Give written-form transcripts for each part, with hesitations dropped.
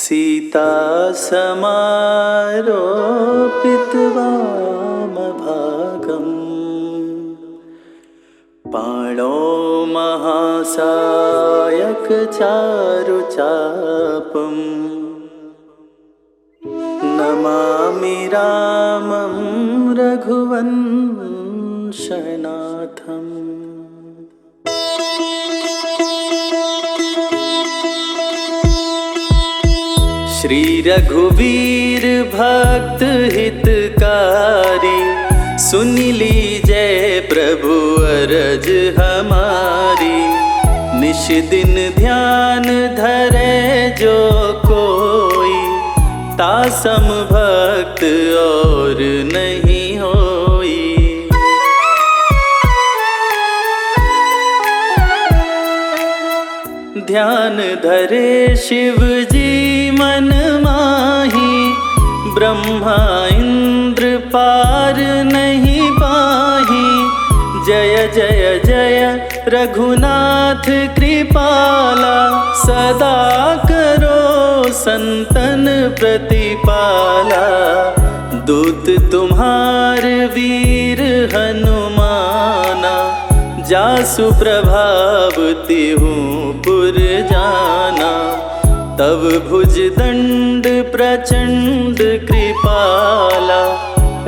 सीता समारोपितवामभागम् पाणौ महासायकचारुचापम् नमामि रामं रघुवंशनाथम्। श्री रघुवीर भक्त हितकारी सुन लीजय प्रभु अरज हमारी। निश दिन ध्यान धरे जो कोई तासम भक्त और नहीं होई। ध्यान धरे शिव जी मन माही ब्रह्मा इंद्र पार नहीं पाही। जय जय जय रघुनाथ कृपाला सदा करो संतन प्रतिपाला। दूत तुम्हार वीर हनुमाना जासु प्रभाव तिहूँ पुर जाना। तब भुज दंड प्रचंड कृपाला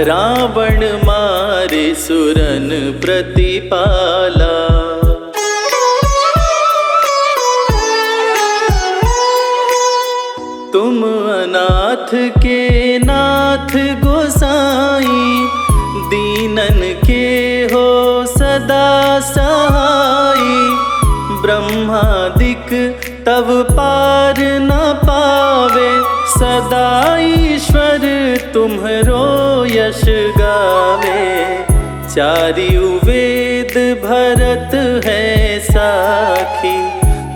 रावण मारे सुरन प्रतिपाला। तुम अनाथ के नाथ गोसाई दीनन के हो सदा सहाई। ब्रह्मादिक तब पार न पावे सदा ईश्वर तुम्हरो यश गावे। चारियु वेद भरत है साखी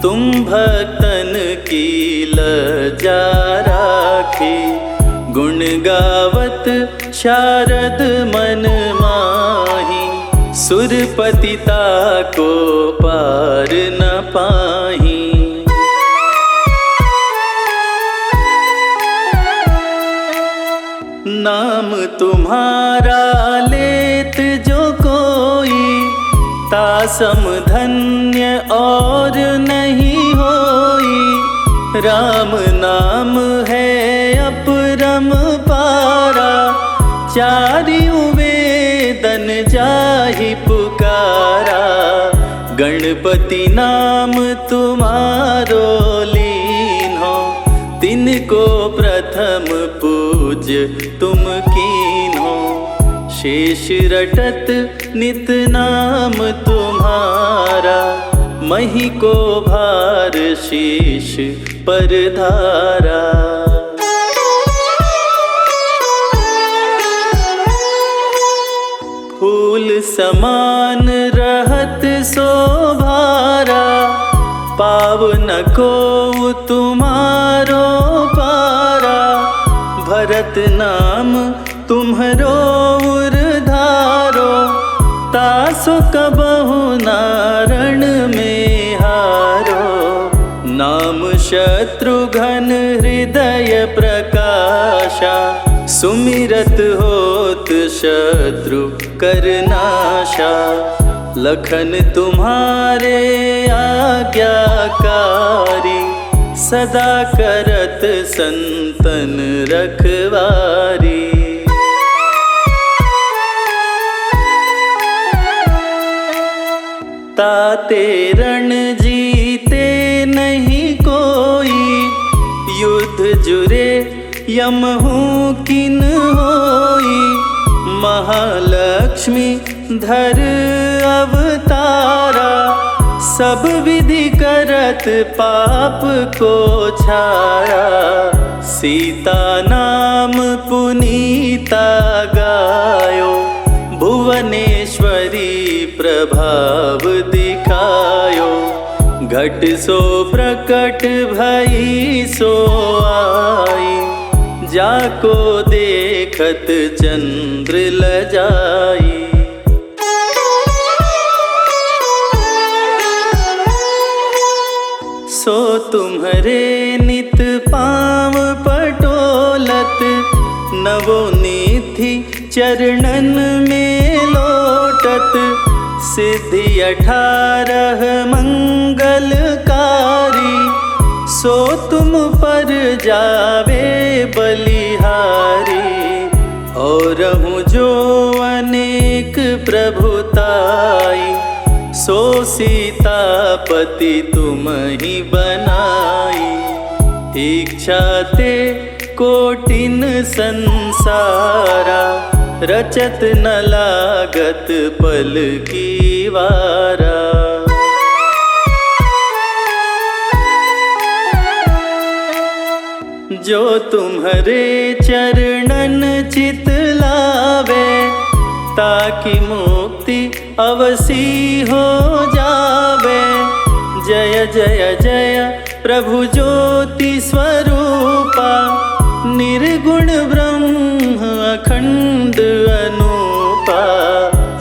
तुम भक्तन की लज्जा राखी। गुण गावत शारद मन माही सुरपतिता को पार न पाही। नाम तुम्हारा लेत जो कोई तासम धन्य और नहीं होई। राम नाम है अपरम पारा चारियु वेदन जाहि पुकारा। गणपति नाम तुम्हारो लीन्हो तिनको प्रथम पूज तुम कीन्हो। शेष रटत नित नाम तुम्हारा मही को भार शीश पर धारा। फूल समान रहत शोभारा पावन को तुम्हारो पारा। भरत नाम तुम्हरो उरधारो तासो कबहु नारण में हारो। नाम शत्रुघ्न हृदय प्रकाशा सुमिरत होत शत्रु करनाशा। लखन तुम्हारे आज्ञाकारी सदा करत संतन रखवारी। ताते रण जीते नहीं कोई युद्ध जुरे यमहू किन होई। महालक्ष्मी धर अवतारा सब विधि करत पाप को छाया। सीता नाम पुनीता गायो भुवनेश्वरी प्रभाव दिखायो। घट सो प्रकट भई सो आई जाको देखत चंद्र लजाई। सो तुम्हारे नित पाँव चरणन में लोटत, सिद्धि 18 मंगलकारी। सो तुम पर जावे बलिहारी, और हूँ जो अनेक प्रभुताई। सो सीतापति तुम ही बनाई, इच्छा ते कोटिन संसारा। रचत न लागत पल की वारा। जो तुम्हारे चरणन चित लावे, ताकि मुक्ति अवसी हो जावे। जय जय जय प्रभु ज्योति स्वरूपा, निर्गुण ब्रह्म अखंड अनूपा।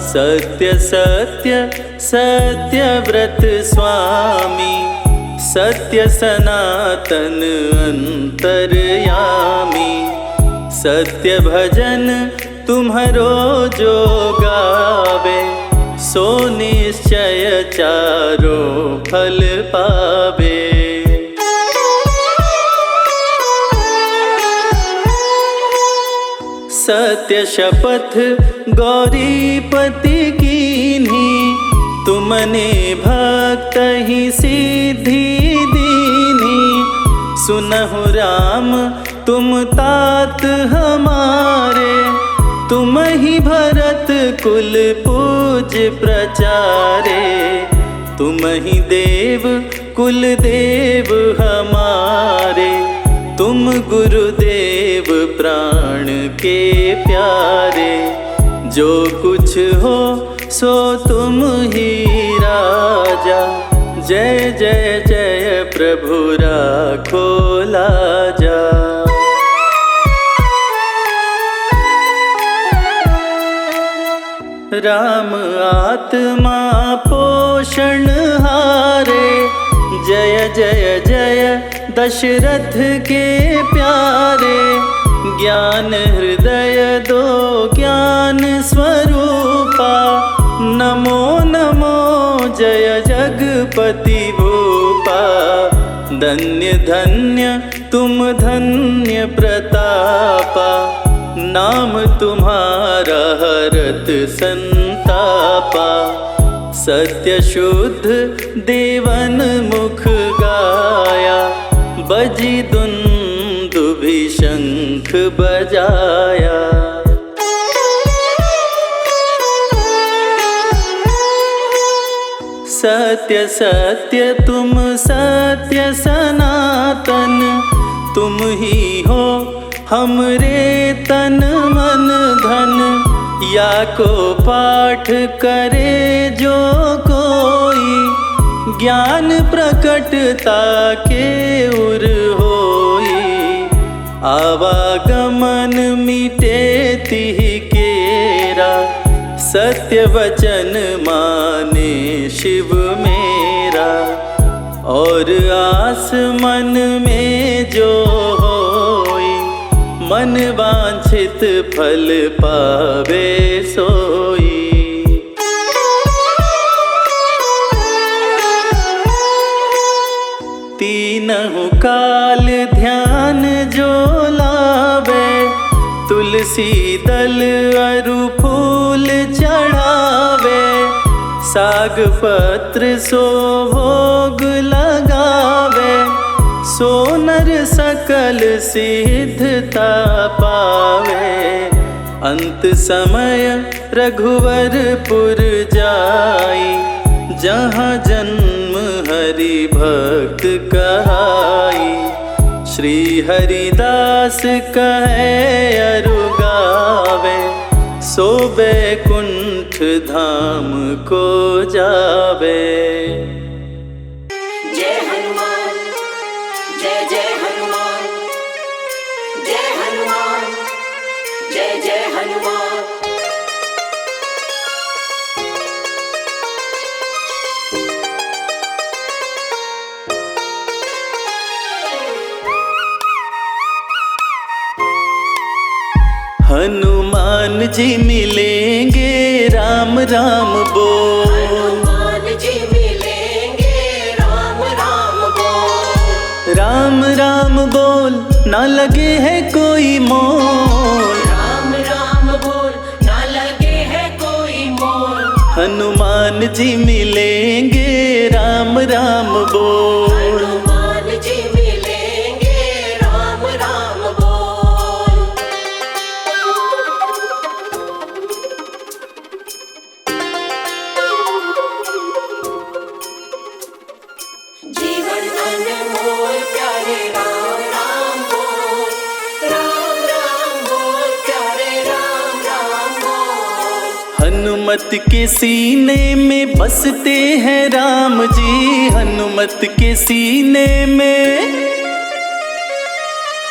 सत्य सत्य सत्य व्रत स्वामी, सत्य सनातन अंतर्यामी। सत्य भजन तुम्हारो जो गावे, सो निश्चय चारो फल पावे। सत्य शपथ गौरीपति कीन्ही, तुमने भक्त ही सिद्धि दीन्ही। सुनहु राम तुम तात हमारे, तुम ही भरत कुल पूज प्रचारे। तुम ही देव कुल देव हमारे, तुम गुरुदेव प्राण के प्यारे। जो कुछ हो सो तुम ही राजा, जय जय जय प्रभु राखो लाजा। राम आत्मा पोषण हारे, जय जय जय दशरथ के प्यारे। ज्ञान हृदय दो ज्ञान स्वरूपा, नमो नमो जय जगपति भूपा। धन्य धन्य तुम धन्य प्रतापा, नाम तुम्हारा हरत संतापा। सत्य शुद्ध देवन मुख गाया, बजी दुंदुभि शंख बजाया। सत्य सत्य तुम सत्य सनातन, तुम ही हो हमरे तन मन धन। या को पाठ करे जो कोई, ज्ञान प्रकटता के उर होई। आवागमन मिटे तिहि केरा, सत्य वचन माने शिव मेरा। और आस मन में जो होई, मन वांछित फल पावे सोई। तीनहु काल ध्यान जो लावे, तुलसी दल अरु फूल चढ़ावे। साग पत्र सो भोग लगावे, सो नर सकल सिद्धता पावे। अंत समय रघुवरपुर जाई, जहाँ जन्म हरि भक्त कहाई। श्री हरिदास कहे अरु गावे, सो बैकुंठ धाम को जावे। जय हनुमान जय जय हनुमान, जय हनुमान जय जय हनुमान। हनुमान हनुमान जी मिलेंगे, राम राम बोल। हनुमान जी मिलेंगे, राम राम बोल। राम राम बोल, ना लगे है कोई मोल। राम राम बोल, ना लगे है कोई मोल। हनुमान जी मिलेंगे, राम राम बोल। हनुमान जी मिलेंगे, राम राम बोल। जीवन अनमोल प्यारे राम राम बोल। राम राम बोल प्यारे राम राम बोल। हनुमत के सीने में बसते हैं राम जी, हनुमत के सीने में,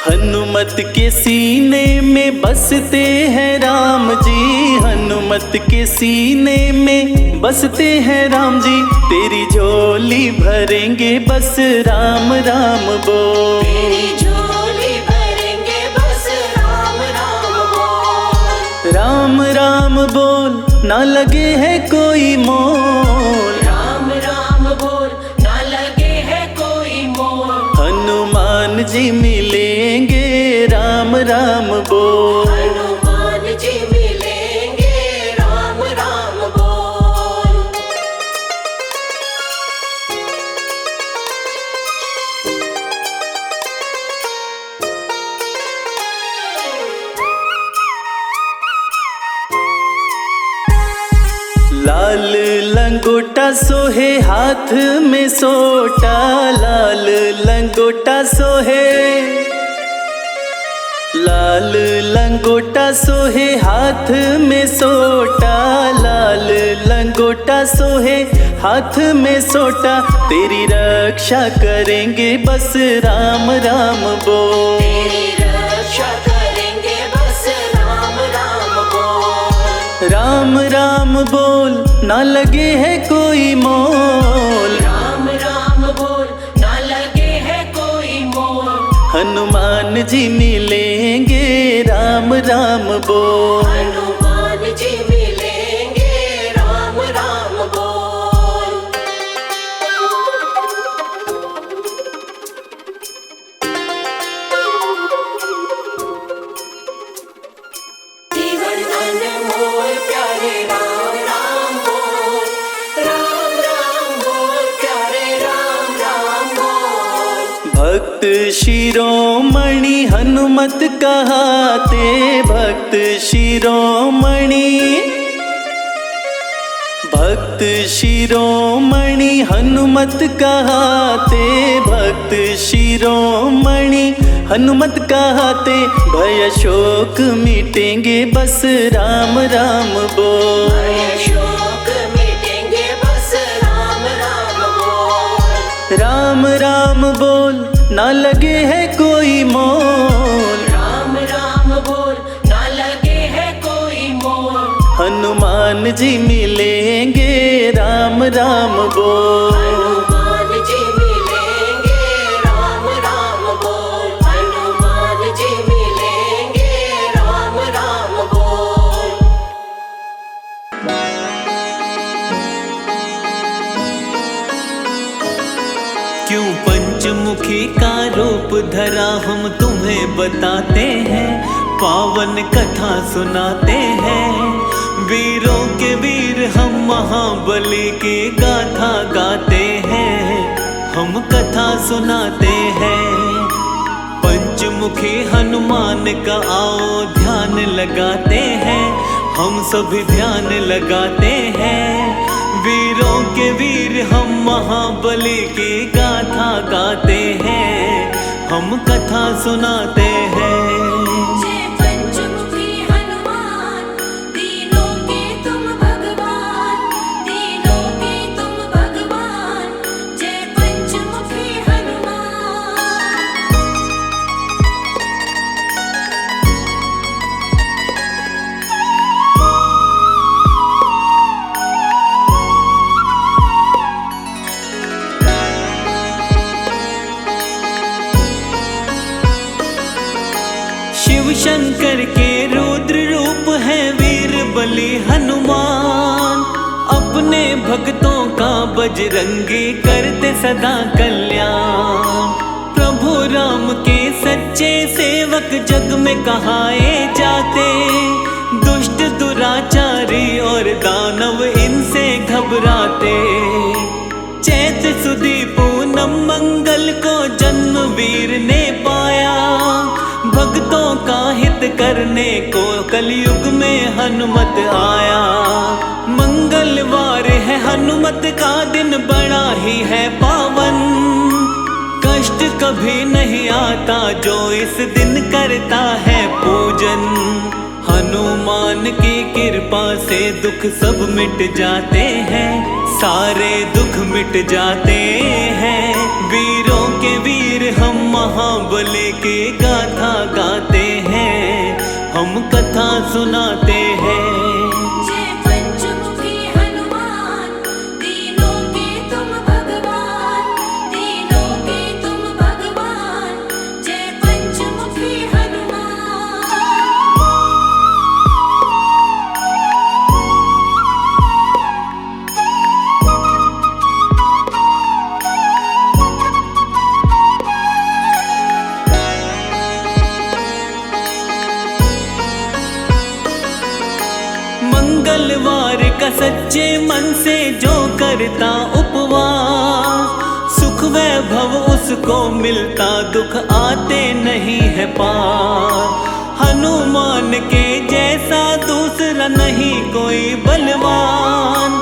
हनुमत के सीने में बसते हैं राम जी, हनुमत के सीने में बसते हैं राम जी। तेरी झोली भरेंगे बस राम राम बोल। तेरी झोली भरेंगे बस राम राम बोल। राम राम बोल, ना लगे है कोई मोल। राम राम बोल, ना लगे है कोई मोल। हनुमान जी मिलेंगे, राम राम बोल। हनुमान जी मिलेंगे, राम राम बोल। लाल लंगोटा सोहे हाथ में सोटा, लाल लंगोटा सोहे, लाल लंगोटा सोहे हाथ में सोटा, लाल लंगोटा सोहे हाथ में सोटा। तेरी रक्षा करेंगे बस राम राम बोल। तेरी रक्षा करेंगे बस राम राम बोल। राम राम बोल, ना लगे है कोई मोल। राम राम बोल, ना लगे है कोई मोल। हनुमान जी मिलेंगे, राम राम बोल। हनुमान जी मिलेंगे, राम राम बोल। जीवन अनमोल प्यारे राम राम बोल। राम राम बोल प्यारे राम राम बोल। भक्त शिरोमणि हनुमत कहाते, भक्त शिरोमणि, भक्त शिरोमणि हनुमत कहाते, भक्त शिरोमणि हनुमत कहाते। भय शोक मिटेंगे बस राम राम बोल। भय शोक मिटेंगे बस राम राम बोल। राम राम बोल, ना लगे है कोई मोल। राम राम बोल, ना लगे है कोई मोल। हनुमान जी मिलेंगे, राम राम बोल। हनुमान जी मिलेंगे, राम राम बोल। हनुमान जी मिलेंगे, राम राम बोल। क्यों पंचमुखी का रूप धरा हम तुम्हें बताते हैं, पावन कथा सुनाते हैं। वीरों के वीर हम महाबली की गाथा गाते हैं, हम कथा सुनाते हैं। पंचमुखी हनुमान का आओ ध्यान लगाते हैं, हम सभी ध्यान लगाते हैं। वीरों के वीर हम महाबली की गाथा गाते हैं, हम कथा सुनाते हैं। जय पंचमुखी हनुमान, दीनों के तुम भगवान, दीनों के तुम भगवान। जय पंचमुखी हनुमान। शिव शंकर के रुद्र रूप है वीर बलि हनुमान, अपने भक्तों का बजरंगी करते सदा कल्याण। प्रभु राम के सच्चे सेवक जग में कहाए जाते, दुष्ट दुराचारी और दानव इनसे घबराते। चैत सुदी पूनम मंगल को जन्म वीर ने पाया, भक्तों का हित करने को कलयुग में हनुमत आया। मंगलवार है हनुमत का दिन, बड़ा ही है पावन, कष्ट कभी नहीं आता जो इस दिन करता है पूजन। हनुमान की कृपा से दुख सब मिट जाते हैं, सारे दुख मिट जाते हैं। वीरों के वीर हम महाबली की गाथा गाते हैं, हम कथा सुनाते हैं। जय पंचमुखी हनुमान, तीनों के तुम भगवान, तीनों के तुम भगवान। जय पंचमुखी हनुमान। मंगलवार का सच्चे मन से जो करता उपवास, सुख वैभव उसको मिलता, दुख आते नहीं है पार। हनुमान के जैसा दूसरा नहीं कोई बलवान,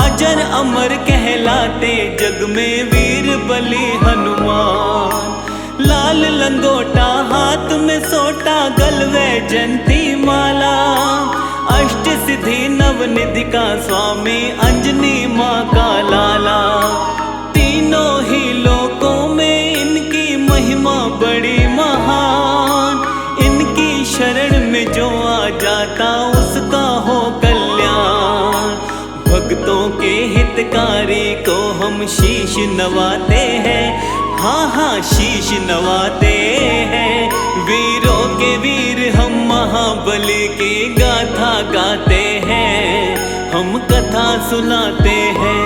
अजर अमर कहलाते जग में वीर बलि हनुमान। लाल लंगोटा हाथ में सोटा, गलवे जंती माला, अष्ट सिद्धि नवनिधि का स्वामी, अंजनी माँ का लाला। तीनों ही लोकों में इनकी महिमा बड़ी महान, इनकी शरण में जो आ जाता उसका हो कल्याण। भक्तों के हितकारी को हम शीश नवाते हैं, हाँ हाँ शीश नवाते हैं। वीरों के वीर हम महाबली की गाथा गाते हैं, हम कथा सुनाते हैं।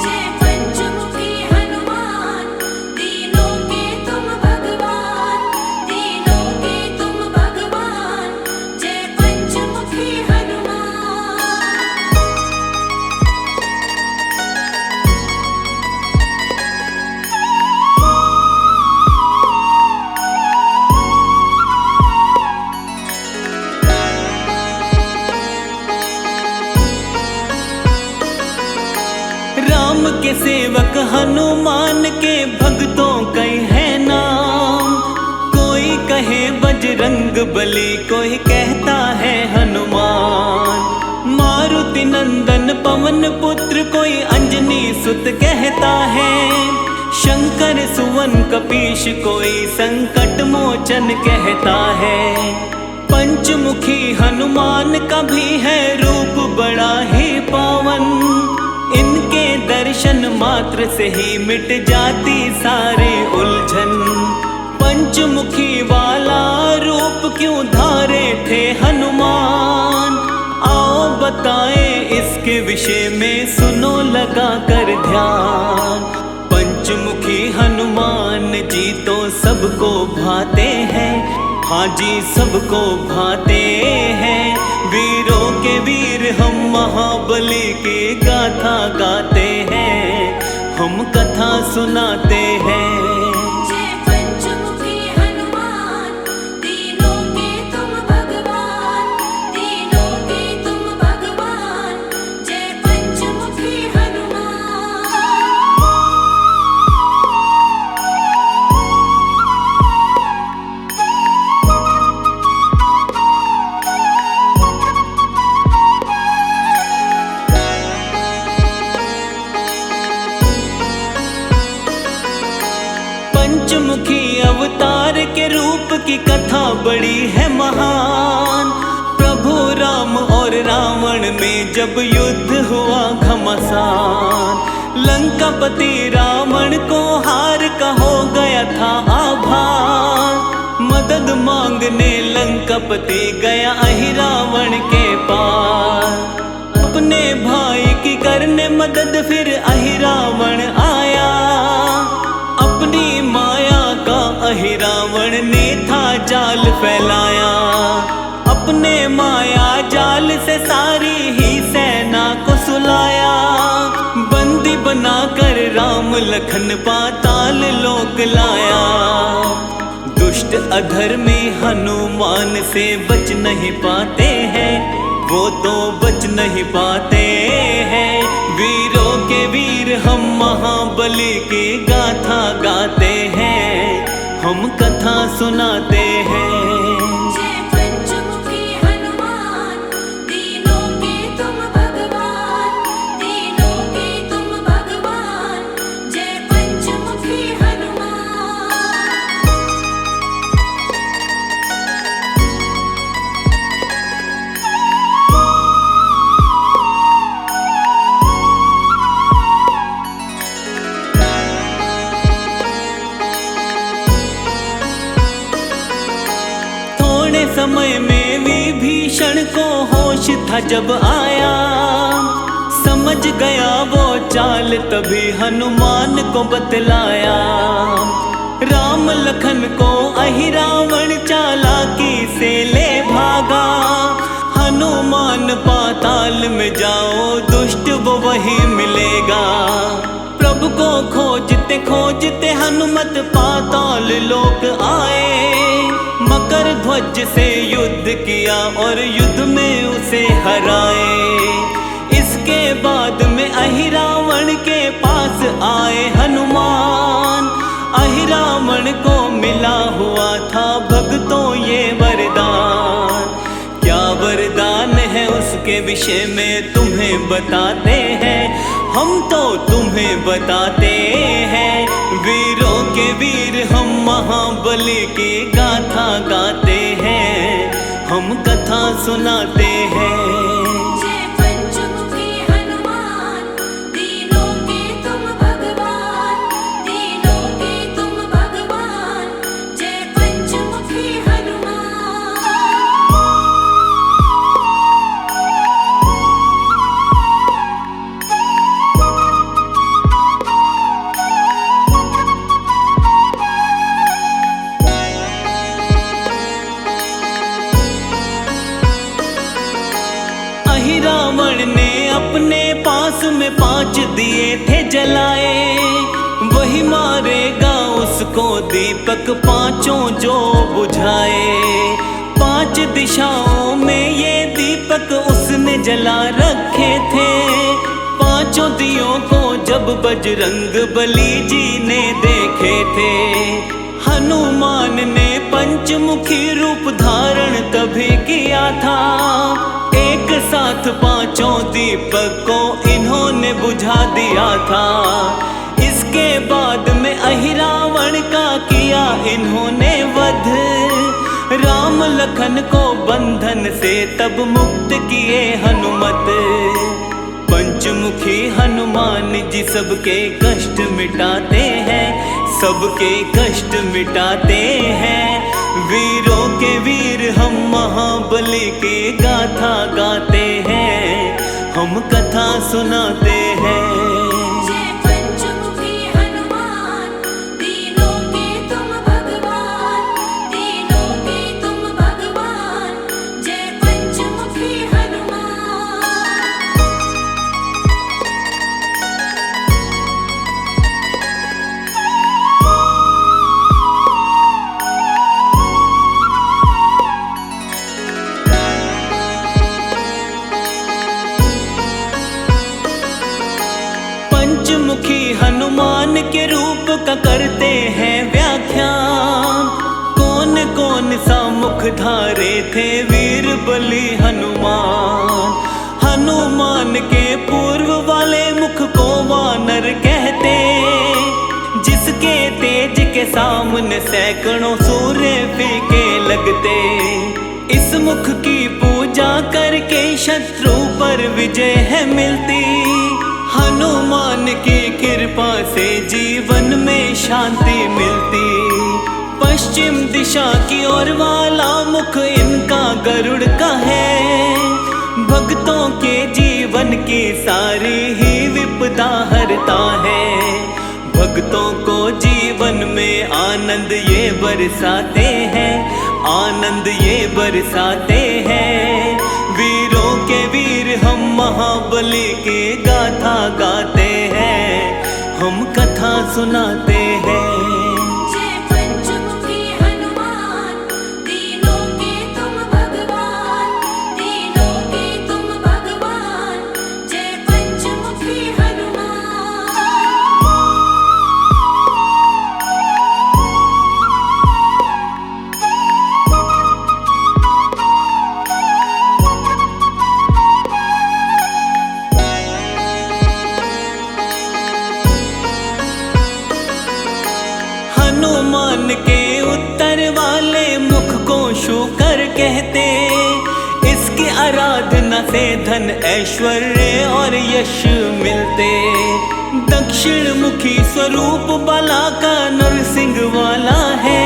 जय पंचमुखी हनुमान, तीनों के तुम भगवान, तीनों के तुम भगवान। जय पंचमुखी हनुमान। राम के सेवक हनुमान के भक्तों कई है नाम, कोई कहे बजरंग बली, कोई कहता है हनुमान। मारुति नंदन पवन पुत्र, कोई अंजनी सुत कहता है। शंकर सुवन कपीश, कोई संकट मोचन कहता है। पंचमुखी हनुमान का भी है रूप बड़ा ही पावन, इनके दर्शन मात्र से ही मिट जाती सारी उलझन। पंचमुखी वाला रूप क्यों धारे थे हनुमान, आओ बताए इसके विषय में, सुनो लगा कर ध्यान। पंचमुखी हनुमान जी तो सबको भाते हैं, हाँ जी सबको भाते हैं। वीरों के वीर हम महाबली की गाथा गाते हैं, हम कथा सुनाते हैं। जय पंचमुखी हनुमान, तीनों के तुम भगवान, तीनों के तुम भगवान। जय पंचमुखी हनुमान। पंचमुखी अवतार के रूप की कथा बड़ी है महान। प्रभु राम और रावण में जब युद्ध हुआ घमासान, लंकापति रावण को हार का हो गया था आभार। मदद मांगने लंकापति गया अहिरावण के पास। अपने भाई की करने मदद फिर अहिरावण आया। अपनी माया का अहिरावण ने था जाल फैलाया। अपने माया जाल से सारी ही सेना को सुलाया। बंदी बनाकर राम लखन पाताल लोक लाया। दुष्ट अधर्मी हनुमान से बच नहीं पाते हैं, वो तो बच नहीं पाते हैं। वीरों के वीर हम महाबली की गाथा गाते हैं, हम कथा सुनाते हैं। जय पंचमुखी हनुमान, तीनों के तुम भगवान, तीनों के तुम भगवान। जय पंचमुखी हनुमान। थोड़े समय में विभीषण को होश था जब आया। समझ गया वो चाल तभी हनुमान को बतलाया। राम लखन को अहिरावण चालाकी से ले भागा। हनुमान पाताल में जाओ दुष्ट वो वही मिलेगा। प्रभु को खोजते खोजते हनुमत पाताल लोक आए। मकर ध्वज से युद्ध किया और युद्ध में उसे हराए। इसके बाद में अहिरावण के पास आए हनुमान। अहिरावण को मिला हुआ था भक्तों ये वरदान। क्या वरदान है उसके विषय में तुम्हें बताते हैं, हम तो तुम्हें बताते हैं। वीरों के वीर हम महाबली की गाथा गाते हैं, हम कथा सुनाते हैं। जय पंचमुखी हनुमान, तीनों के तुम भगवान, तीनों के तुम भगवान। जय पंचमुखी हनुमान। अहिरावण ने अपने पास में 5 दिए थे जलाए। वही मारेगा उसको दीपक पांचों जो बुझाए। 5 दिशाओं में ये दीपक उसने जला रखे थे। 5 दियों को जब बजरंग बली जी ने देखे थे। हनुमान ने पंचमुखी रूप धारण तभी किया था। एक साथ 5 दीपक को इन्होंने बुझा दिया था। इसके बाद में अहिरावण का किया इन्होंने वध। राम लखन को बंधन से तब मुक्त किए हनुमत। पंचमुखी हनुमान जी सबके कष्ट मिटाते हैं, सबके कष्ट मिटाते हैं। वीरों के वीर हम महाबली की गाथा गाते हैं, हम कथा सुनाते हैं। जय पंचमुखी हनुमान, तीनों के तुम भगवान, तीनों के तुम भगवान। जय पंचमुखी हनुमान। पंचमुखी हनुमान के रूप का करते हैं व्याख्यान। कौन कौन सा मुख धारे थे वीर बली हनुमान। हनुमान के पूर्व वाले मुख को वानर कहते, जिसके तेज के सामने सैकड़ों सूर्य फीके लगते। इस मुख की पूजा करके शत्रु पर विजय है मिलती। हनुमान की कृपा से जीवन में शांति मिलती। पश्चिम दिशा की ओर वाला मुख इनका गरुड़ का है। भक्तों के जीवन की सारी ही विपदा हरता है। भक्तों को जीवन में आनंद ये बरसाते हैं, आनंद ये बरसाते हैं। वीरों के वीर हम महाबली की गाथा गाते हैं, हम कथा सुनाते हैं। जय पंचमुखी हनुमान, दीनों के तुम भगवान, दीनों के तुम भगवान। जय पंचमुखी हनुमान। हनुमान के उत्तर वाले मुख को शूकर कहते। इसकी आराधना से धन ऐश्वर्य और यश मिलते। दक्षिण मुखी स्वरूप बाला का नरसिंह वाला है।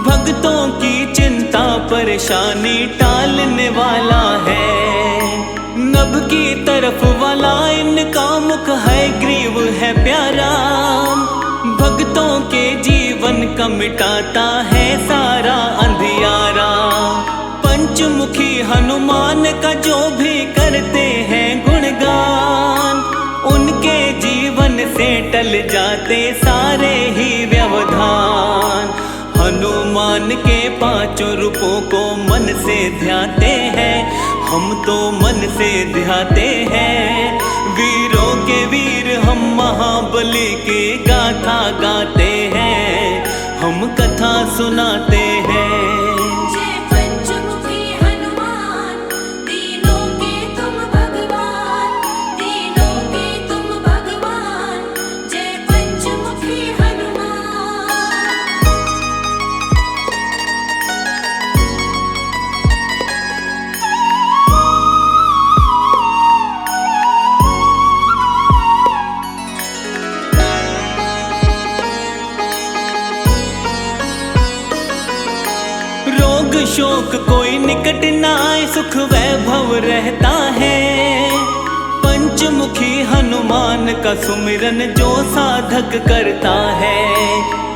भक्तों की चिंता परेशानी टालने वाला है। नभ की तरफ वाला इनका मुख है, ग्रीव है प्यारा। भक्तों के जीवन का मिटाता है सारा अंधियारा। पंचमुखी हनुमान का जो भी करते हैं गुणगान, उनके जीवन से टल जाते सारे ही व्यवधान। हनुमान के पांचों रूपों को मन से ध्याते हैं, हम तो मन से ध्याते हैं। वीरों के वीर हम महाबली की गाथा गाते हैं, हम कथा सुनाते हैं। जय पंचमुखी हनुमान, दीनों के तुम भगवान, दीनों के तुम भगवान। जय पंचमुखी हनुमान। रोग शोक कोई निकट न आए, सुख वैभव रहता है। पंचमुखी हनुमान का सुमिरन जो साधक करता है,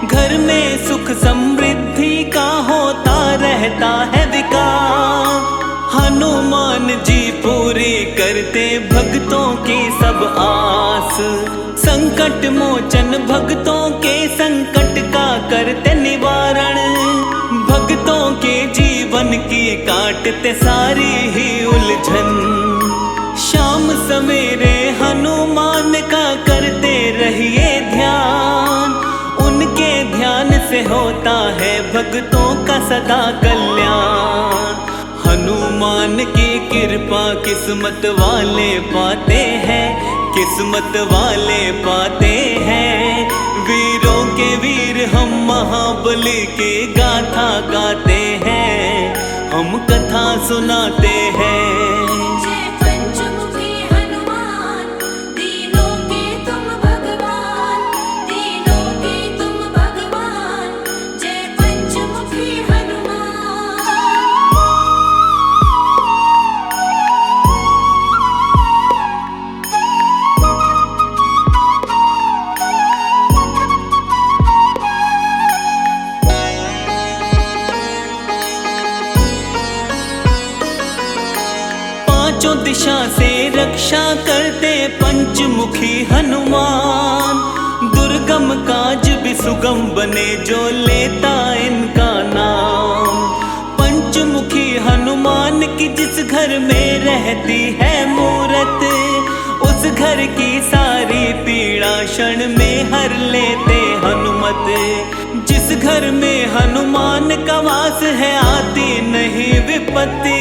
घर में सुख समृद्धि का होता रहता है विकास। हनुमान जी पूरी करते भक्तों की सब आस। संकट मोचन भक्तों के संकट का करते निवारण। भक्तों के जीवन की काटते सारी ही उलझन। शाम सवेरे हनुमान का करते रहिए ध्यान। उनके ध्यान से होता है भक्तों का सदा कल्याण। हनुमान की कृपा किस्मत वाले पाते हैं, किस्मत वाले पाते हैं। वीरों के वीर हम महाबली की गाथा गाते हैं, हम कथा सुनाते हैं। जय पंचमुखी हनुमान, दीनों के तुम भगवान, दीनों के तुम भगवान। जय पंचमुखी हनुमान। पांचों दिशा से रक्षा करते पंचमुखी हनुमान। दुर्गम काज भी सुगम बने जो लेता इनका नाम। पंचमुखी हनुमान की जिस घर में रहती है मूरत, उस घर की सारी पीड़ा क्षण में हर लेते हनुमत। जिस घर में हनुमान का वास है आती नहीं विपत्ति।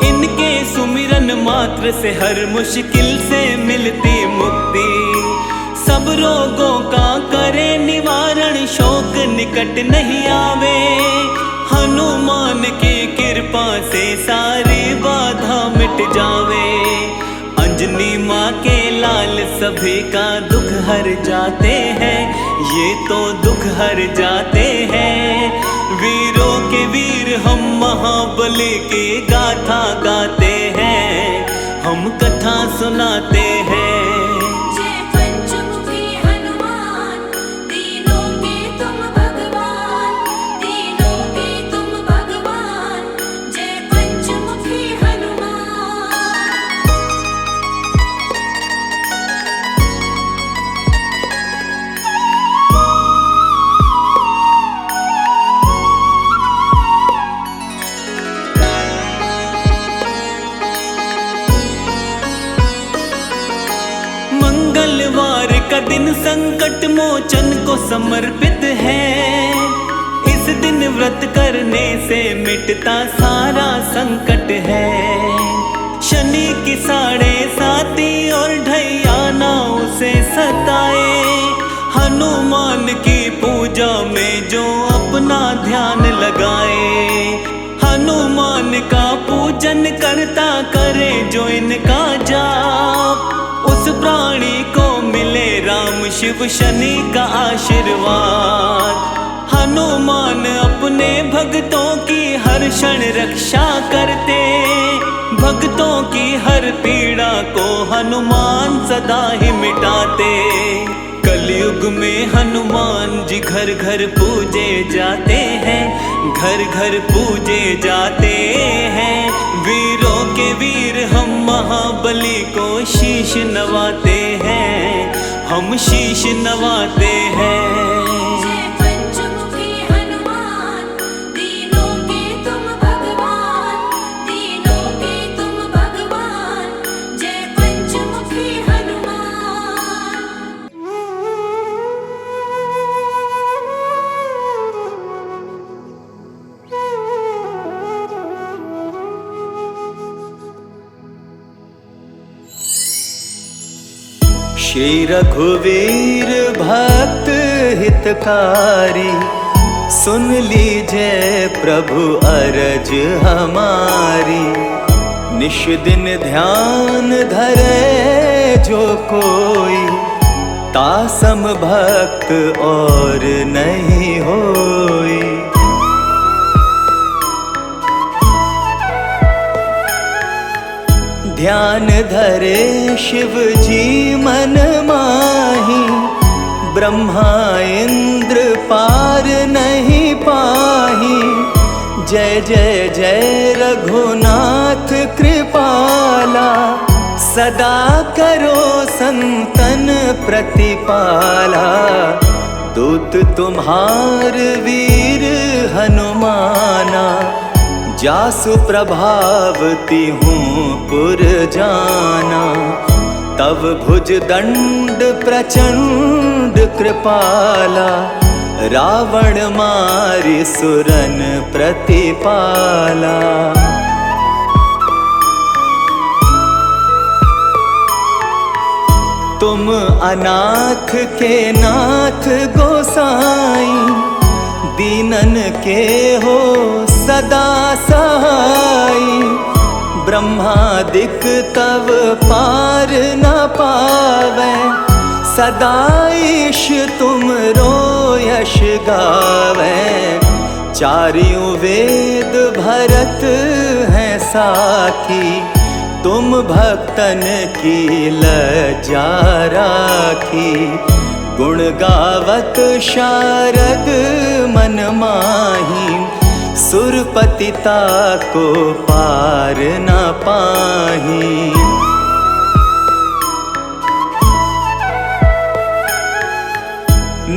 इनके सुमिरन मात्र से हर मुश्किल से मिलती मुक्ति। सब रोगों का करे निवारण, शोक निकट नहीं आवे। हनुमान की कृपा से सारी बाधा मिट जावे। अंजनी माँ के लाल सभी का दुख हर जाते हैं, ये तो दुख हर जाते हैं। वीरों के वीर हम महाबली की गाथा गाते हैं, हम कथा सुनाते हैं। जय पंचमुखी हनुमान, तीनों के तुम भगवान, तीनों के तुम भगवान। जय पंचमुखी हनुमान। मंगलवार का दिन संकट मोचन को समर्पित है। इस दिन व्रत करने से मिटता सारा संकट है। शनि की 7.5 और ढैया ना उसे सताए। हनुमान की पूजा में जो अपना ध्यान लगाए, हनुमान का पूजन करता करे जो इनका जाप, उस प्राणी को मिले राम शिव शनि का आशीर्वाद। हनुमान अपने भक्तों की हर क्षण रक्षा करते, भक्तों की हर पीड़ा को हनुमान सदा ही मिटाते। कलयुग में हनुमान जी घर घर पूजे जाते हैं, घर घर पूजे जाते हैं। वीरों के वीर हम महाबली को शीश नवाते हैं, हम शीश नवाते हैं। जय पंचमुखी हनुमान, तीनों के तुम भगवान, तीनों के तुम भगवान। जय पंचमुखी हनुमान। श्री रघुवीर भक्त हितकारी, सुन लीजिए प्रभु अरज हमारी। निश दिन ध्यान धरे जो कोई, तासम भक्त और नहीं होई। ध्यान धरे शिव जी मन माही, ब्रह्मा इंद्र पार नहीं पाही। जय जय जय रघुनाथ कृपाला, सदा करो संतन प्रतिपाला। दूत तुम्हार वीर हनुमाना, जासु प्रभावती हूँ पुर जाना। तव भुज दंड प्रचंड कृपाला, रावण मारि सुरन प्रतिपाला। तुम अनाथ के नाथ गोसाई, दीनन के हो सदा सहाई। ब्रह्मादिक तव पार न पावै, सदा ईश तुम रो यश गावै। चारियों वेद भरत हैं साखी, तुम भक्तन की लज्जा राखी। गुण गावत शारद मन माही, सुरपतिता को पार न पाही।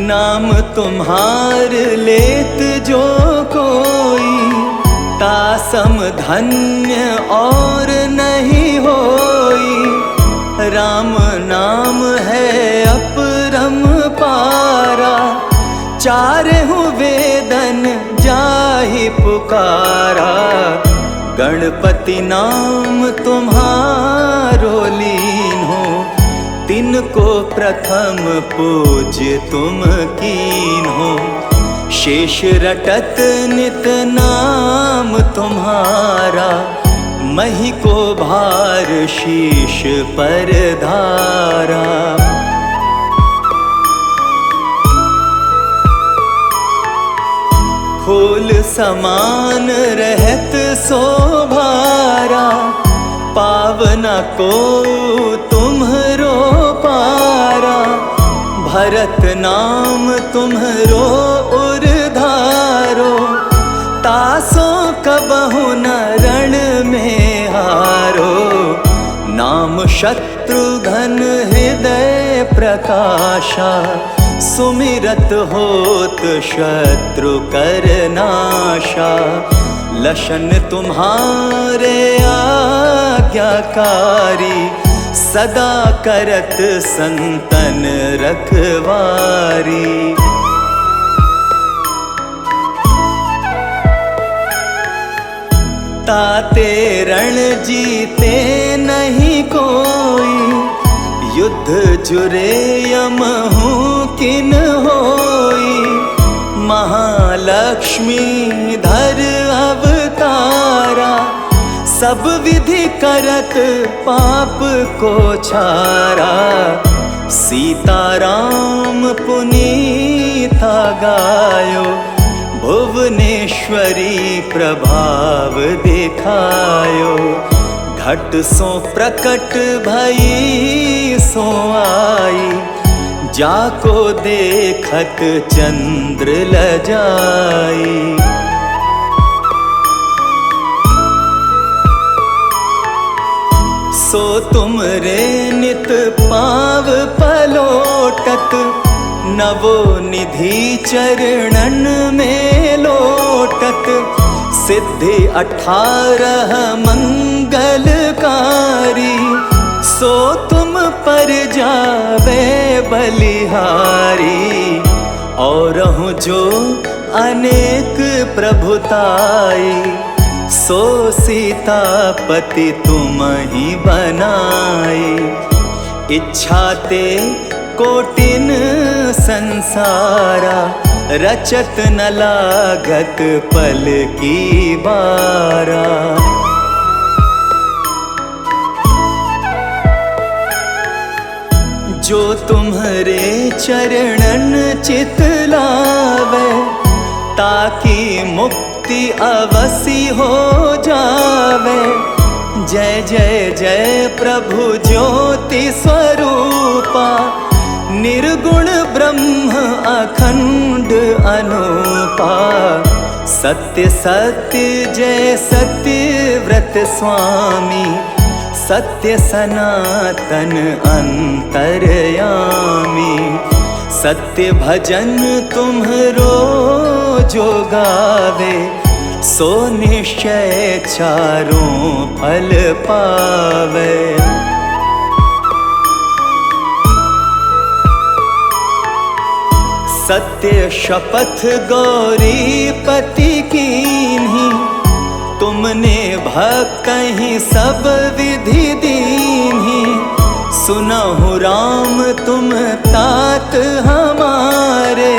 नाम तुम्हार लेत जो कोई, तासम धन्य और नहीं होई। राम नाम है अपरम पारा, चारहु वेदन जाहि पुकारा। गणपति नाम तुम्हारो लीन हो, तिनको प्रथम पूज्य तुम कीन हो। शेष रटत नित नाम तुम्हारा, मही को भार शीश पर धारा। फूल समान रहत शोभारा, पावना को तुम्हरो पारा। भरत नाम तुम्हरो उर्धारो, तासो कबहु न रण में हारो। नाम शत्रुघ्न हृदय प्रकाशा, सुमिरत होत शत्रु कर नाशा। लशन तुम्हारे आज्ञाकारी, सदा करत संतन रखवारी। ताते रण जीते नहीं कोई, युद्ध जुरे यमहु किन होई। महालक्ष्मी धर अवतारा, सब विधि करत पाप को छारा। सीताराम पुनीता गायो, भुवनेश्वरी प्रभाव दिखायो। घट सो प्रकट भई सो आई, जाको देखत चंद्र लजाई। सो तुमरे नित पाव पलोटत, नवो निधि चरणन में लोटत। सिद्धि 18 मंगलकारी, सो तुम पर जावे बलिहारी। और जो अनेक प्रभुताई, सो सीतापति तुम ही बनाई। इच्छा ते कोटिन संसारा, रचत न लागत पल की बारा। जो तुम्हारे चरणन चित लावे, ताकि मुक्ति अवसी हो जावे। जय जय जय प्रभु ज्योति स्वरूपा, निर्गुण ब्रह्म अखंड अनूपा। सत्य सत्य जय सत्य व्रत स्वामी, सत्य सनातन अंतर्यामी। सत्य भजन तुम्हरो जो गावे, सो निश्चय चारों फल पावे। सत्य शपथ गौरीपति कीन्ही, तुमने भक्त ही सब विधि दीन्ही। सुनहु राम तुम तात हमारे,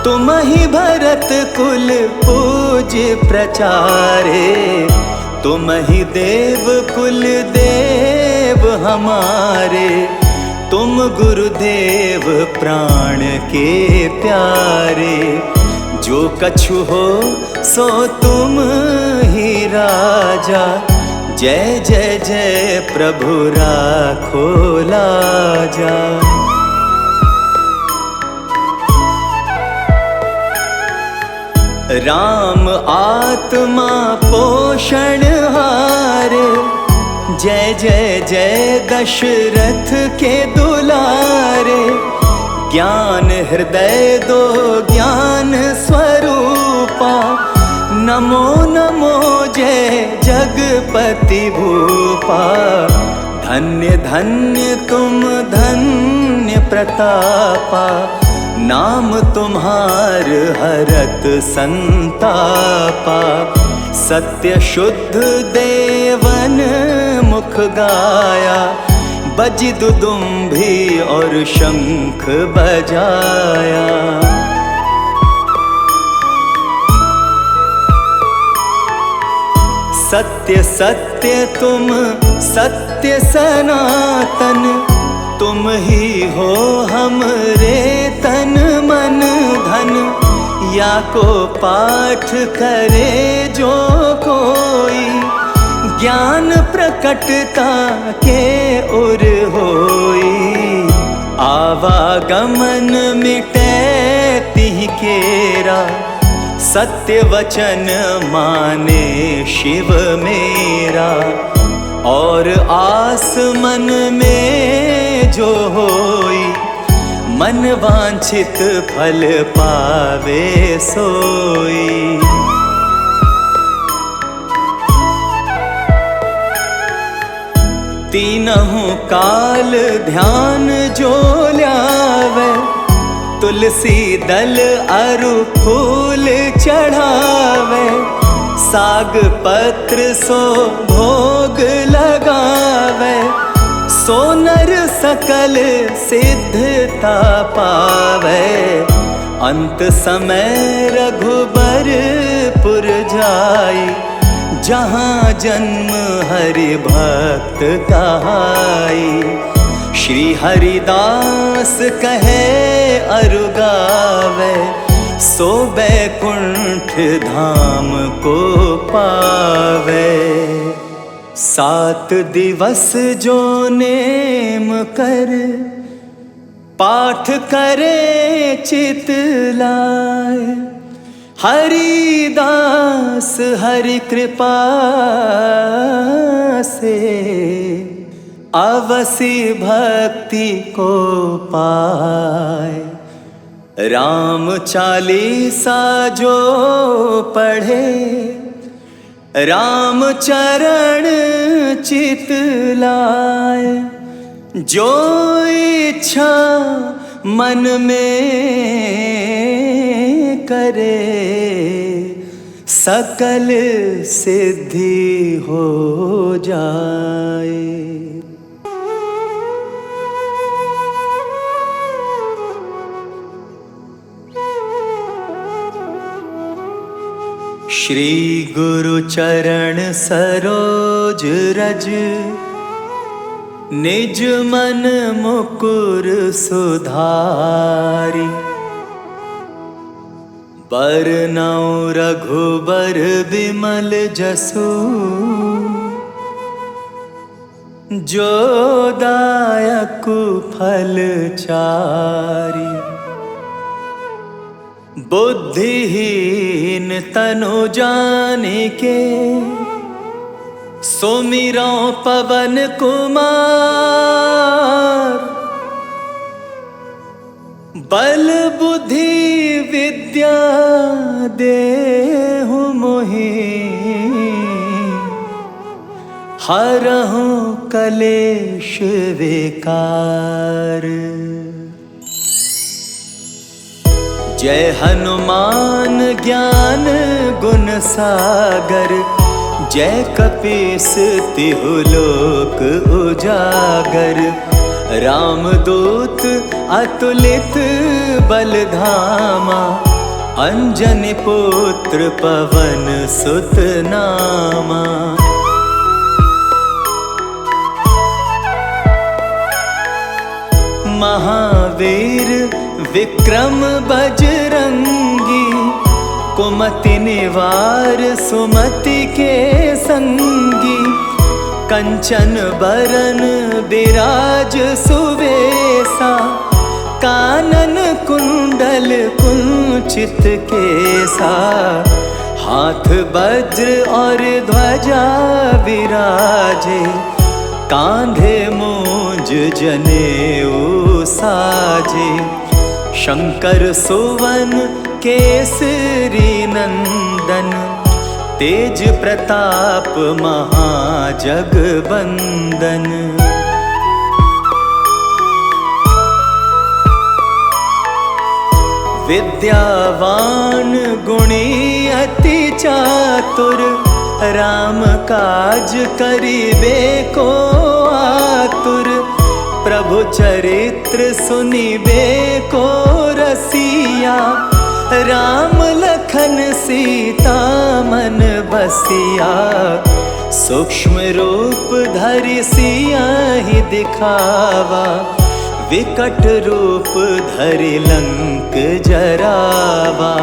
तुम ही भरत कुल पूज प्रचारे। तुम ही देव कुल देव हमारे, तुम गुरुदेव प्राण के प्यारे। जो कछु हो सो तुम ही राजा, जय जय जय प्रभु राखो लाजा। राम आत्मा पोषण हारे, जय जय जय दशरथ के दुलारे। ज्ञान हृदय दो ज्ञान स्वरूपा, नमो नमो जय जगपति भूपा। धन्य धन्य तुम धन्य प्रतापा, नाम तुम्हार हरत संतापा। सत्य शुद्ध देवन मुख गाया, बजी दुदुम्भी और शंख बजाया। सत्य सत्य तुम सत्य सनातन, तुम ही हो हमरे तन मन धन। या को पाठ करे जो कोई, ज्ञान प्रकटता के उर होई। आवागमन मिटे तिह केरा, सत्य वचन माने शिव मेरा। और आस मन में जो होई, मन वांछित फल पावे सोई। तीनों काल ध्यान जो ल्यावे, तुलसी दल अरु फूल चढ़ावे। साग पत्र सो भोग लगावे, सो नर सकल सिद्धता पावे। अंत समय रघुबरपुर जाई, जहाँ जन्म हरि भक्त कहाई। श्री हरिदास कहे अरु गावे, सो बैकुंठ धाम को पावे। 7 दिवस जो नेम कर, पाठ करे चित लाए। हरिदास हरि कृपा से, अवसी भक्ति को पाए। राम चालीसा जो पढ़े, राम चरण चित लाए। जो इच्छा मन में करे, सकल सिद्धि हो जाए। श्री गुरु चरण सरोज रज, निज मन मुकुर सुधारी। बरनउँ रघुबर बिमल जसु, जो दायक फल चारी। बुद्धिहीन तनु जानिके, सुमिरौ पवन कुमार। बल बुद्धि विद्या देहु मोहि, हरहु कलेश विकार। जय हनुमान ज्ञान गुण सागर, जय कपीस तिहु लोक उजागर। रामदूत अतुलित बल धामा, अंजनी पुत्र पवन सुत नामा। महावीर विक्रम बजरंगी, कुमति निवार सुमति के संगी। कंचन बरन बिराज सुवेसा, कानन कुंडल कुंचित केसा। हाथ वज्र और ध्वजा विराजे, कांधे मूंज जनेऊ साजे। शंकर सुवन केसरी नंदन, तेज प्रताप महाजगबंदन। विद्यावान गुणी अति चातुर, राम काज करिबे को आतुर। प्रभु चरित्र सुनिबे को रसिया, राम लखन सीता मन बसिया। सिया, सूक्ष्म रूप धरि सिया ही दिखावा, विकट रूप धरि लंक जरावा,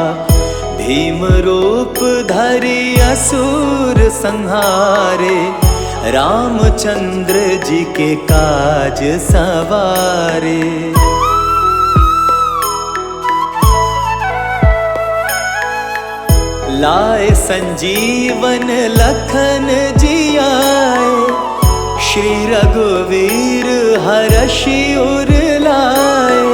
भीम रूप धरि असुर संहारे, रामचंद्र जी के काज सवारे। लाए संजीवन लखन जी आए, श्री रघुवीर हरषि उर लाए,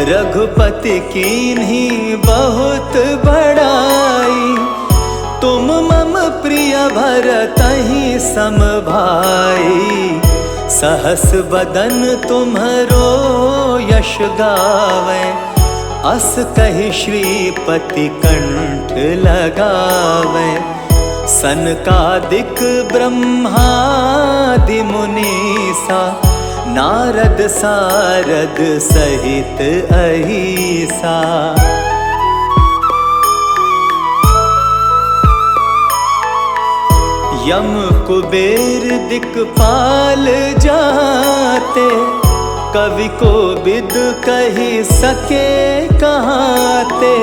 रघुपति कीन्ही बहुत बड़ाई, तुम मम प्रिय भरतहि सम भाई, सहस बदन तुम्हरो यश गावे, अस कहि श्रीपति कंठ लगावे, सनकादिक ब्रह्मादि मुनीसा, नारद सारद सहित अहिसा। यम कुबेर दिक्पाल जाते, कवि को बिद कही सके कहाते,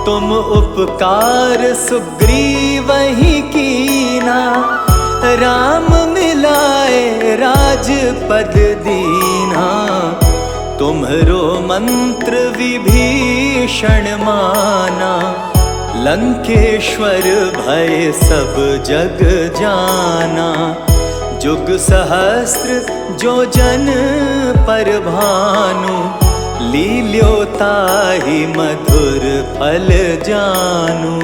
तुम उपकार सुग्रीव ही कीना, राम मिलाए राजपद दीना, तुम्हरो मंत्र विभीषण माना, लंकेश्वर भय सब जग जाना, जुग सहस्त्र जो जन पर भानु, लील्यो ताहि मधुर फल जानू।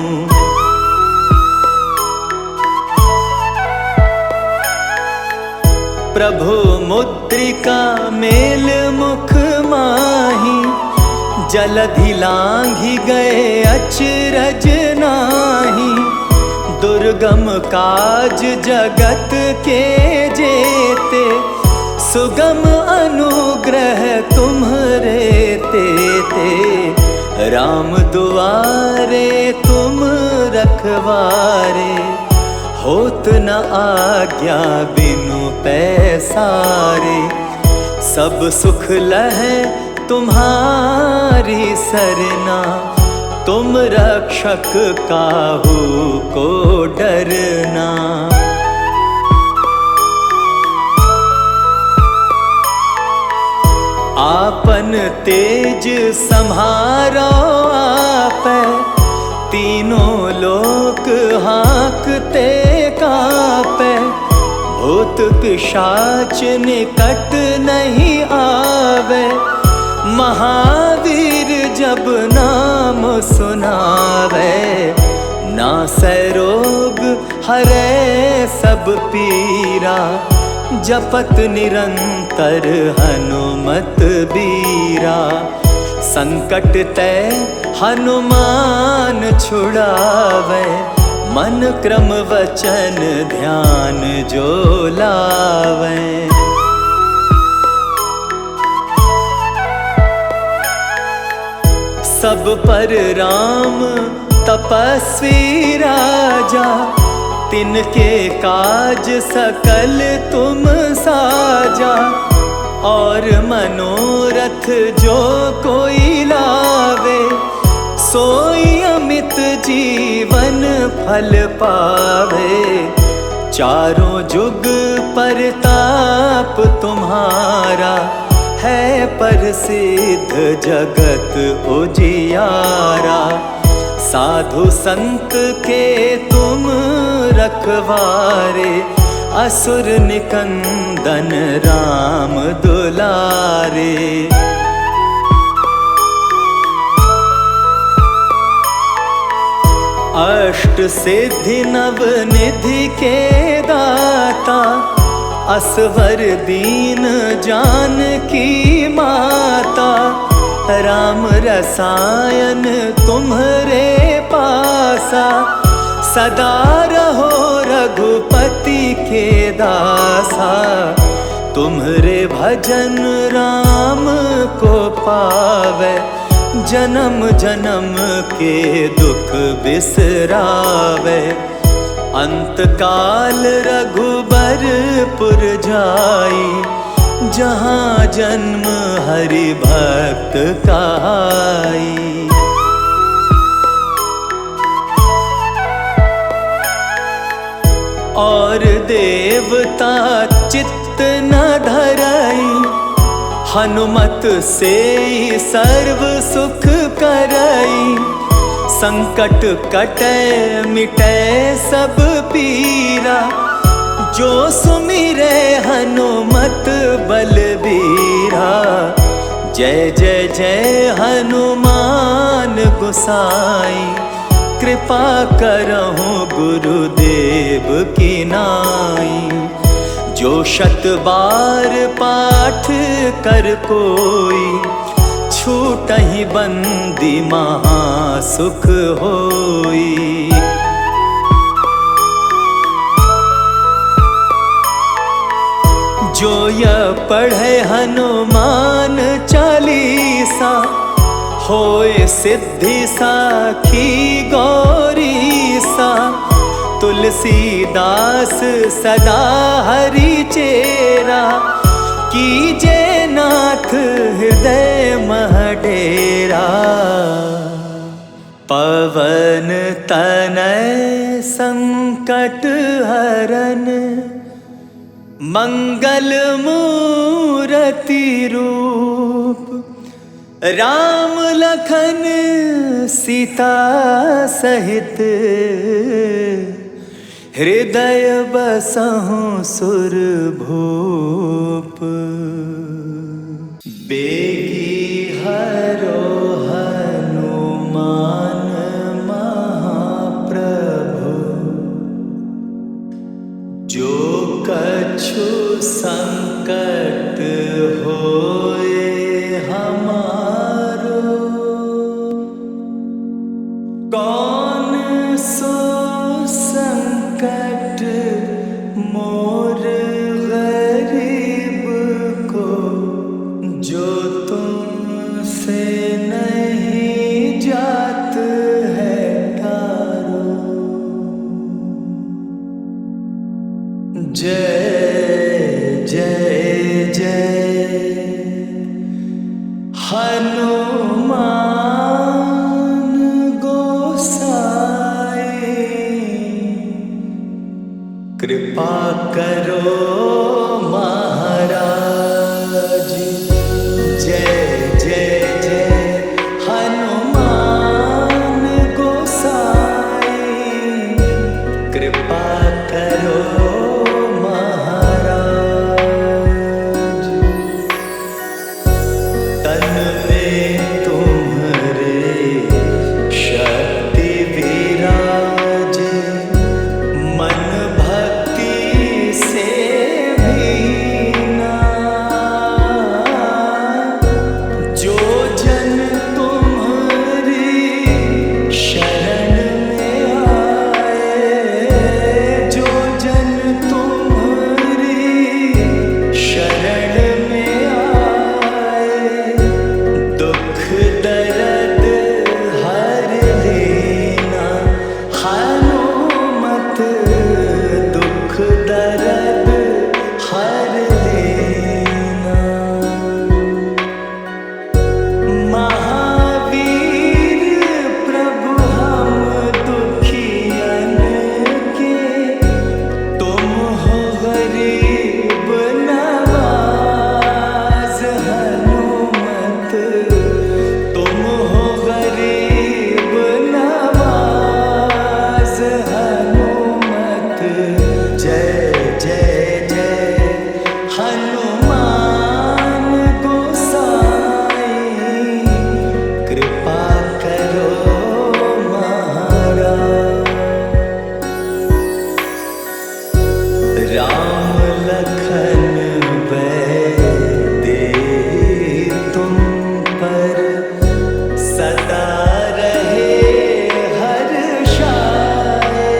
प्रभु मुद्रिका मेल मुख माही, जलधि लांघि गए अचरज नाही, दुर्गम काज जगत के जेते, सुगम अनुग्रह तुम्हरे तेते, राम दुआरे तुम रखवारे, होत न आज्ञा बिनु पैसारे, सब सुख लहै तुम्हारी सरना, तुम रक्षक काहू को डरना। आपन तेज सम्हारो आपै, तीनों लोक हाँकते कापै, भूत पिशाच निकट नहीं आवे, महावीर जब नाम सुनावे, नासै रोग हरै सब पीरा, जपत निरंतर हनुमत बीरा, संकट ते हनुमान छुड़ावे, मन क्रम वचन ध्यान जो लावे। सब पर राम तपस्वी राजा, तिनके काज सकल तुम साजा, और मनोरथ जो कोई लावे, सोई अमित जीवन फल पावे, चारों जुग परताप तुम्हारा, है प्रसिद्ध जगत उजियारा, साधु संत के तुम रखवारे, असुर निकंदन राम दुलारे। अष्ट सिद्धि नव निधि के दाता, असवर दीन जानकी माता, राम रसायन तुम्हरे पासा, सदा रहो रघुपति के दासा, तुम्हरे भजन राम को पावे, जन्म जन्म के दुख बिसरावे, अंतकाल रघुबरपुर जाई, जहाँ जन्म हरि भक्त काई। और देवता चित्त न धरई, हनुमत से सर्व सुख करई। संकट कटै मिटै सब पीरा, जो सुमिरै हनुमत बलबीरा। जय जय जय हनुमान गोसाई, कृपा करहु गुरुदेव की नाई। जो शत बार पाठ कर कोई, छूटहि बंदी महा सुख होई। जो यह पढ़े हनुमान चालीसा, होए सिद्धि साखी गौरीसा। तुलसीदास सदा हरि चेरा, कीजे नाथ हृदय मह डेरा। पवन तनय संकट हरन, मंगल मूरति रूप। राम लखन सीता सहित, हृदय बसहु सुरभूप। बेगी हरो हनुमान महाप्रभु, जो कछु संकट होए हमारो। कौन सो संकट मोर गरीब को, जो तुमसे नहीं जात है तारो। जय जय जय हनुमान गोसाई, कृपा करो महाराज। जय जय जय हनुमान गोसाई, कृपा करो महाराज। तन में तुम्हारे शक्ति विराजे, मन भक्ति से भीना। जो जन तुम्हारी शरण में आए, जो जन तुम्हारी शरण में आए। दुख दर्द हर लेना हनुमत, दुख दर्द हर लेना। महावीर प्रभु हम दुखियन के, तुम हो गरीब नवाज। हनुमत तुम हो गरीब नवाज। हनुमत जय जय जय हनुमान गोसाई, कृपा करो महाराज। राम लखन दे तुम पर, सदा रहे हर्षाए।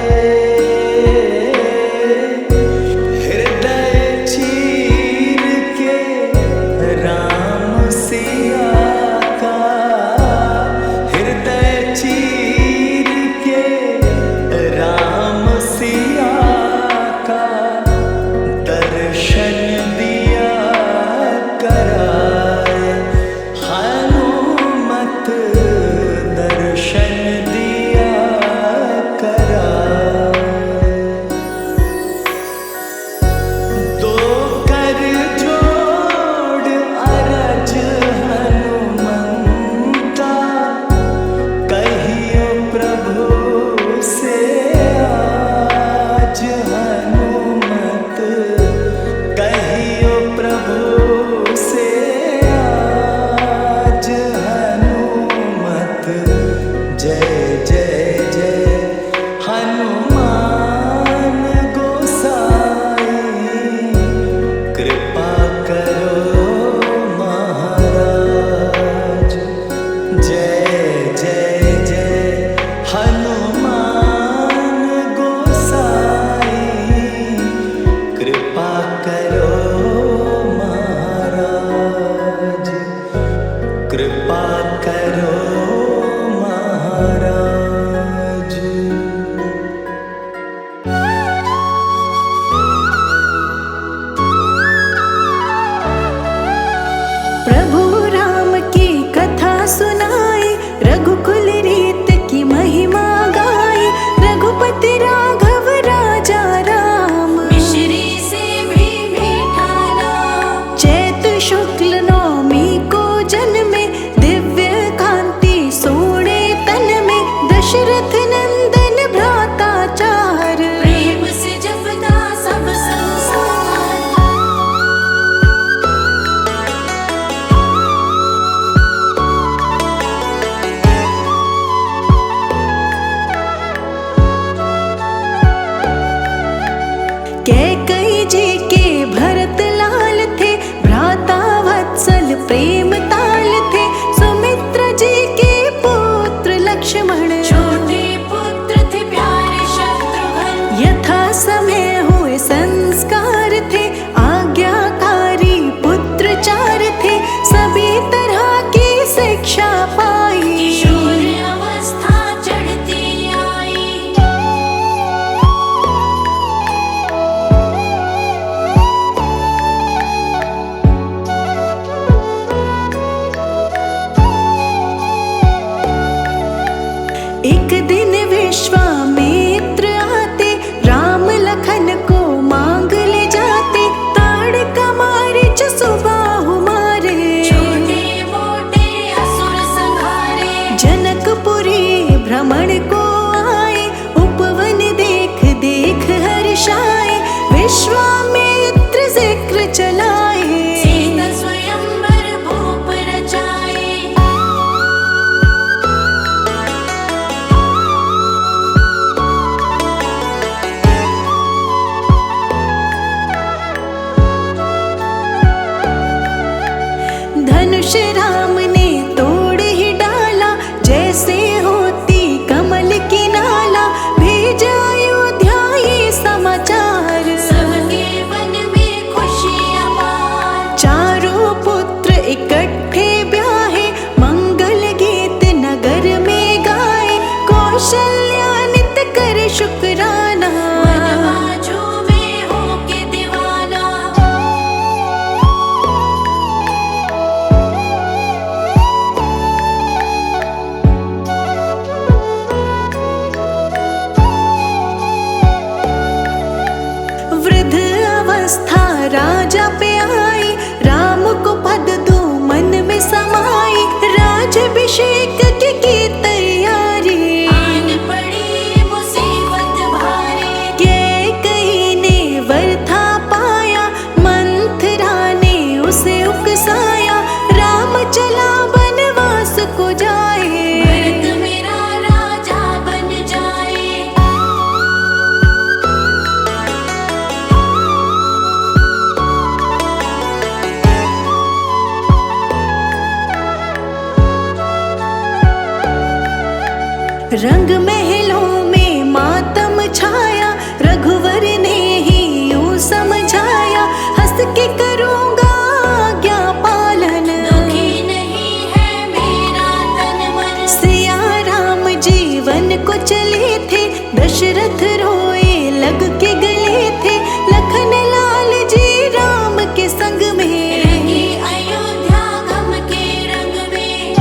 रंग महलों में मातम छाया, रघुवर ने ही यूं समझाया, हंस के करूँगा आज्ञा पालन, दुखी नहीं है मेरा तन मन। सिया राम जीवन को चले थे, दशरथ रोए लग के गले थे, लखन लाल जी राम के संग में, रंगी अयोध्या गम के रंग में।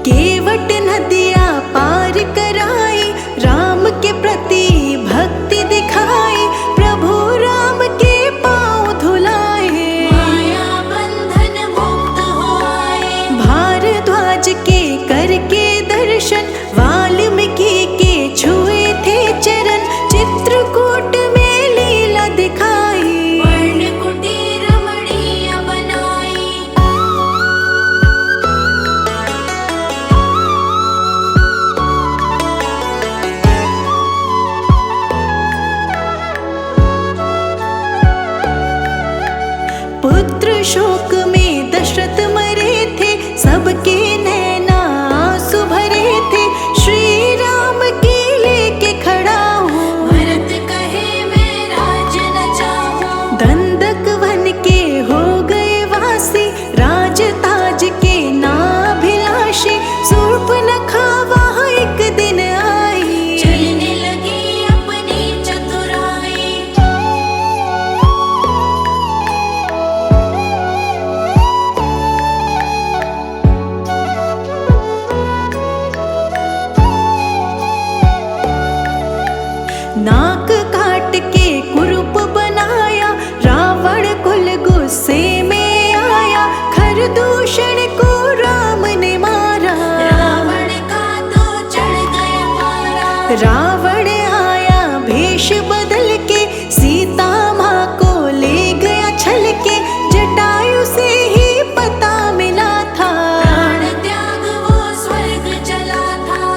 केवट नदियाँ पार कराई, राम के प्रति भक्ति दिखाई, प्रभु राम के पाँव धुलाए, माया बंधन मुक्त हो आए। भारद्वाज के करके दर्शन, वाल्मीकि के छुए थे चरण, चित्रकूट में लीला दिखाई, वर्ण कुटीर रमणीय बनाई। पुत्र शोक में दशरथ मरे थे, सबके नैना आंसू भरे थे, श्री राम की लेके खड़ा हूँ, भरत कहे मैं राज न चाहूं। दंडक वन के हो गए वासी, राज ताज के नाभिलाषी, शूर्पणखा वहाँ एक दिन आई, चलने लगी अपनी चतुराई। नाक काट के कुरूप बनाया, रावण कुल गुस्से में आया, खरदूषण को राम ने मारा, रावण का तो चढ़ गया पारा। रावण आया भेष बदल के, सीता माँ को ले गया छल के, जटायु से ही पता मिला था, प्राण त्याग वो स्वर्ग चला था।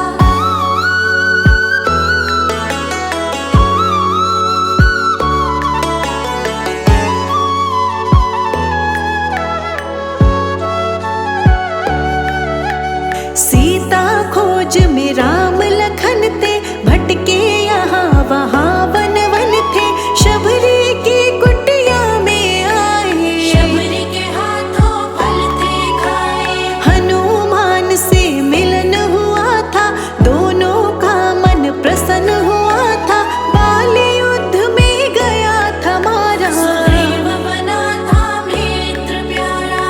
सीता खोज में राम लखन थे, भटके यहाँ वहाँ वन वन थे, शबरी की कुटिया में आए, शबरी के हाथों फल थे खाए। हनुमान से मिलन हुआ था, दोनों का मन प्रसन्न हुआ था, बाल युद्ध में गया था मारा, सुग्रीव बना था मित्र प्यारा।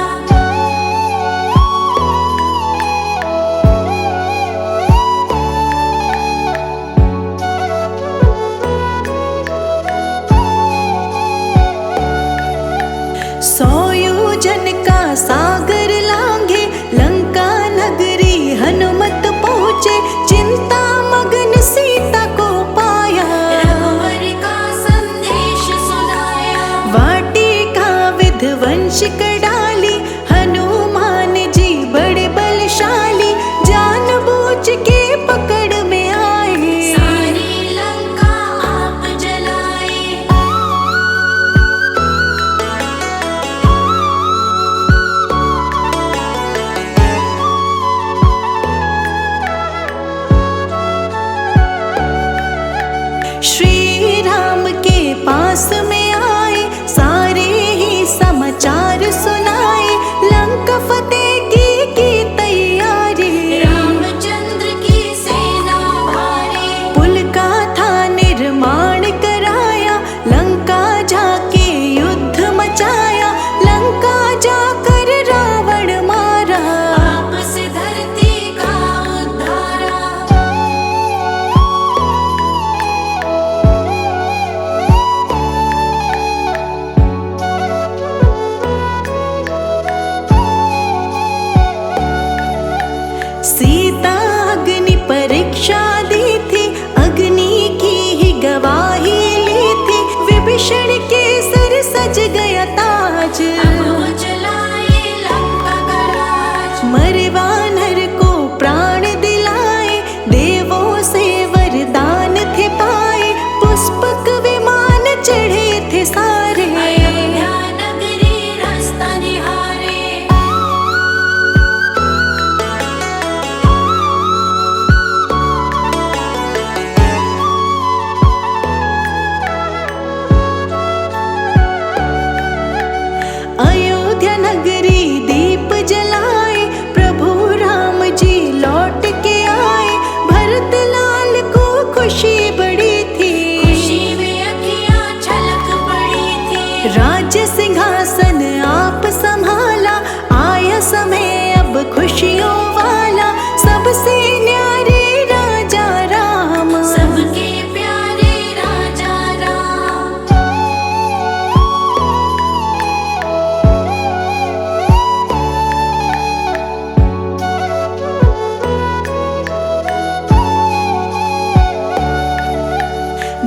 सौ योजन का सागर लांघे, लंका नगरी हनुमत पहुँचे, चिंता मगन सीता को पाया, रघुवर का संदेश सुनाया। वाटिका विध्वंस कर डाली, हनुमान जी बड़े बलशाली, जानबूझ के पकड़ में आए, सारी लंका आप जलाए। श्री राम के पास में आए, सारे ही समाचार सुनाए, लंका फतेह की तैयारी, रामचंद्र की सेना भारी। पुल का था निर्माण कराया, लंका जाके युद्ध मचाया, लंका जाकर रावण मारा, आपस धरती का उद्धारा। सीता अग्नि परीक्षा दी थी, अग्नि की ही गवाही ली थी, विभीषण के सर सज गया ताज, अब वो चलाए लंका का राज। मरे वानर को प्राण दिलाए, देवों से वरदान थे पाए, राज्य सिंहासन आप संभाला, आया समय अब खुशियों वाला। सबसे न्यारे राजा राम, सबके प्यारे राजा राम।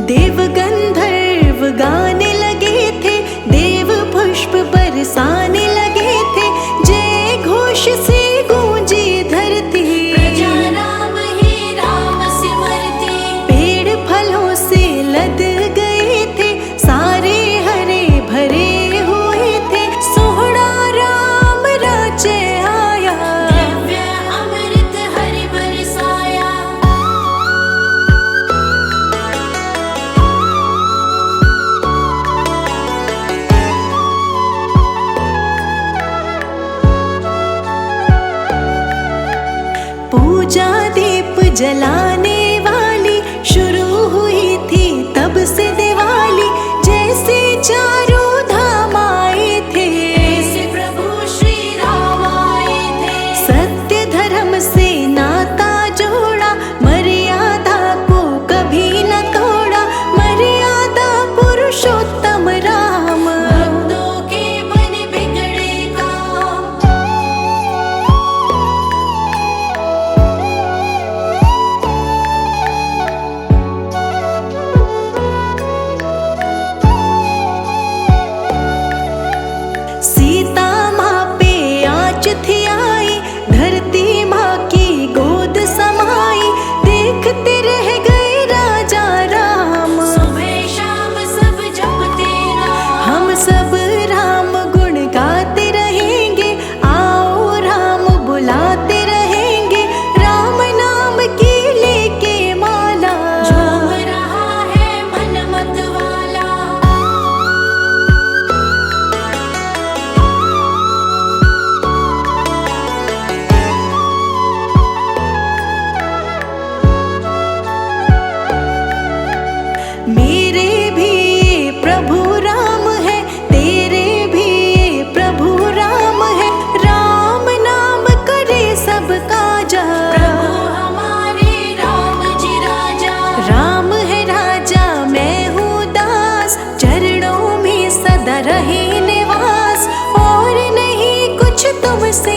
देव गंधर्व गाने लगे थे, देव पुष्प बरसाने लगे थे। जय घोष से गूंजी धरती, प्रजा राम ही राम सिमरती। पेड़ फलों से लद गए थे, सारे हरे भरे हुए थे। सोहरा राम राज्य आया, दिव्य अमृत हरि बरसाया। पूजा दीप जलाने वाली शुरू हुई थी तब से दिवाली। जैसे चारों धाम आए थे, ऐसे प्रभु श्री राम आए थे। सत्य धर्म से नाता जोड़ा, मर्यादा को कभी न तोड़ा। मर्यादा पुरुषोत्तम राम, भक्तों के बने बिगड़े काम। सीता माँ पे आँच थी आई, धरती माँ की गोद समाई। देखते रह गए राजा राम, सुबह शाम सब जपते राम। हम सब राम गुण गाते रहेंगे। आओ राम बुलाते रहेंगे, राम नाम की लेके माला। झूम रहा है मन मत वाला। मेरे भी ये प्रभु राम है, तेरे भी ये प्रभु राम है। राम नाम करे सब काजा, प्रभु हमारे राम जी राजा। राम है राजा मैं हूँ दास, चरणों में सदा रहे निवास। और नहीं कुछ तुमसे